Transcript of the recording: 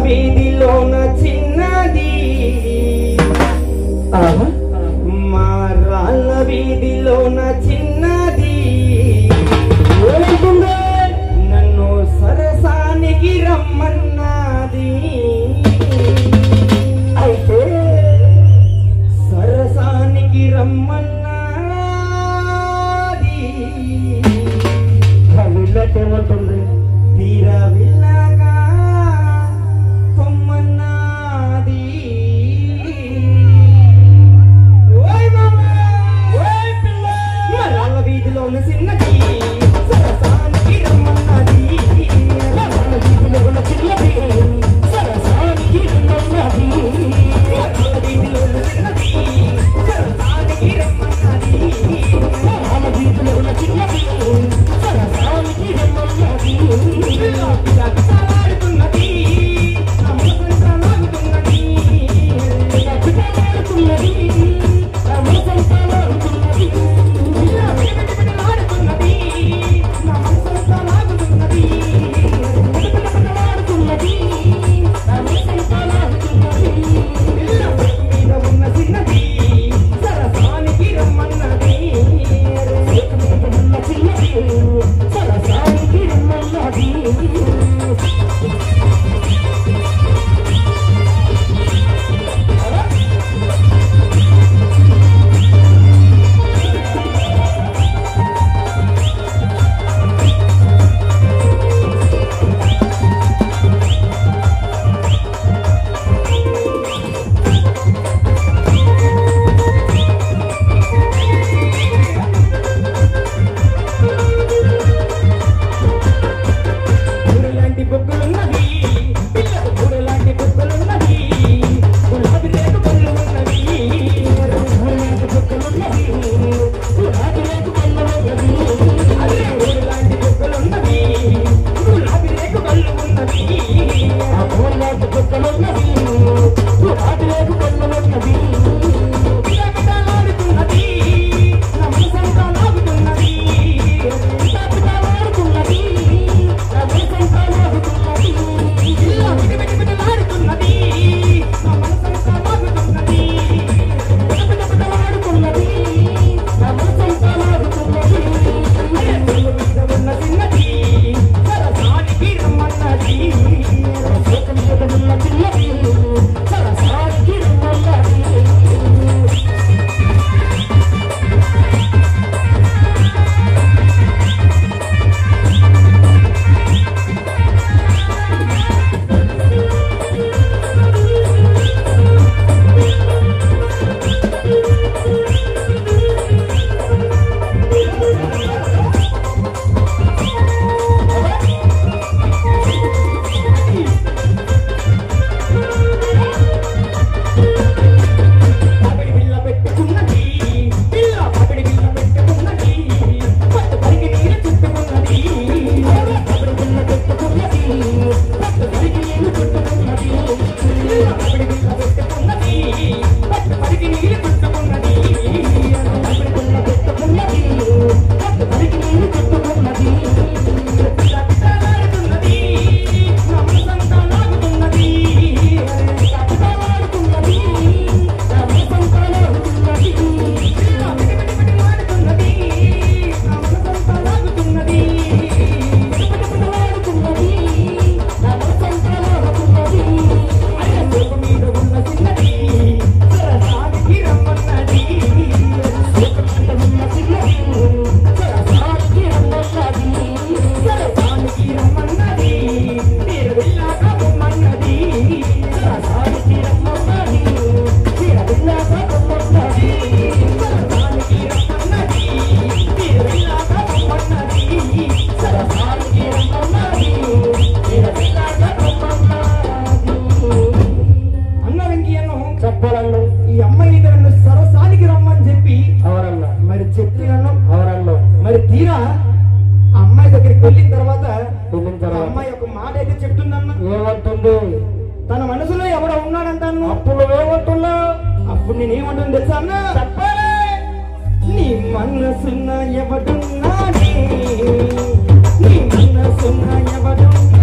వీధిలోన చిన్నది మారాళ్ళ వీధిలోన చిన్నది నన్ను సరసానికి రమ్మన్నది అయితే సరసానికి రమ్మన్నది కవిళ్ళకేమవుతుంది తీరా విల్లగా పొమ్మన్నది ఓయ్ మామ ఓయ్ పిల్ల మరాళ్ళ వీధిలోన చిన్నది సరసానికి రమ్మన్నది మరాళ్ళ వీధిలోన చిన్నది సరసానికి రమ్మన్నది మరాళ్ళ వీధిలోన చిన్నది సరసానికి రమ్మన్నది మరాళ్ళ వీధిలోన చిన్నది సరసానికి రమ్మన్నది పిల్లపిల్లడుతున్నది నా మనసంతా లాగుతున్నది పిల్లపిల్లడుతున్నది నా మనసంతా లాగుతున్నది పిల్లపిల్లడుతున్నది నా మనసంతా లాగుతున్నది పిల్లపిల్లడుతున్నది నా మనసంతా లాగుతున్నది పిల్ల మీద ఉన్న చిన్నది సరసానికి రమ్మన్నది మీద ఉన్న చిన్నది సరసానికి రమ్మన్నది బుడలాంటి బొగ్గులున్నది పిల్లకు బుడలాంటి బొగ్గులున్నది గులాబీ రేకు పళ్ళు ఉన్నది బుడలాంటి బొగ్గులున్నది గులాబీ రేకు పళ్ళు ఉన్నది అదే బుడలాంటి బొగ్గులున్నది గులాబీ రేకు పళ్ళు ఉన్నది ఆ బుడలాంటి బొగ్గులున్నది గులాబీ రేకు పళ్ళు ఉన్నది పిల్లపిల్లలాడుతున్నది నా మనసంతా లాగుతున్నది పిల్లపిల్లలాడుతున్నది నా మనసంతా లాగుతున్నది పిల్ల పిల్లపిల్లలాడుతున్నది నా మనసంతా లాగుతున్నది పిల్లపిల్లలాడుతున్నది నా మనసంతా లాగుతున్నది అరే పిల్ల మీద ఉన్న చిన్నది సరసానికి రమ్మన్నది సోక మీద ఉన్న చిన్నది సరసానికి రమ్మన్నది పగడి బిల్ల పెట్టుకున్నది పిల్ల పగడి బిల్ల పెట్టుకున్నది పట్టు పరిగి నీరు చుట్టుకున్నది పగడి బిల్ల పెట్టుకున్నది పట్టు పరిగి నీరు చుట్టుకున్నది పిల్ల పగడి బిల్ల పెట్టుకున్నది పట్టు పరిగి నీరు చుట్టుకున్నది పగడి బిల్ల పెట్టుకున్నది పట్టు పరిగి నీరు చుట్టుకున్నది పిల్లపిల్లలాడుతున్నది నా మనసంతా లాగుతున్నది పిల్లపిల్లలాడుతున్నది నా మనసంతా లాగుతున్నది పిల్ల పిల్లపిల్లలాడుతున్నది నా మనసంతా లాగుతున్నది పిల్లపిల్లలాడుతున్నది నా మనసంతా లాగుతున్నది అరే సోకు మీద ఉన్న చిన్నది సరసానికి రమ్మన్నది సోకు మీద ఉన్న చిన్నది సరసానికి రమ్మన్నది సరసానికి రమ్మన్నది తీర వెళ్ళాక పొమ్మన్నది సరసానికి రమ్మన్నది తీర వెళ్ళాక పొమ్మన్నది సరసానికి రమ్మన్నది తీర వెళ్ళాక పొమ్మన్నది సరసానికి రమ్మన్నది తీర వెళ్ళాక పొమ్మన్నది అన్న వెంకయ్యను చెప్పాలను ఈ అమ్మాయిని నన్ను సరసానికి రమ్మని చెప్పి అవరన్నా మరి చెప్తున్నాను అవరన్నా మరి తీరా ఆ అమ్మాయి దగ్గరికి వెళ్ళిన తర్వాత ఆ అమ్మాయి ఒక మాట అయితే చెప్తుందన్న ఏమంటుంది తన మనసులో ఎవడో ఉన్నాడంటాను అప్పుడు ఏమంటున్నా అప్పుడు నేనేమంటుంది తెలుసా అన్న చెప్పాలి నీ మనసున్న ఎవడున్నాడే నీ మనసున్న ఎవడున్నా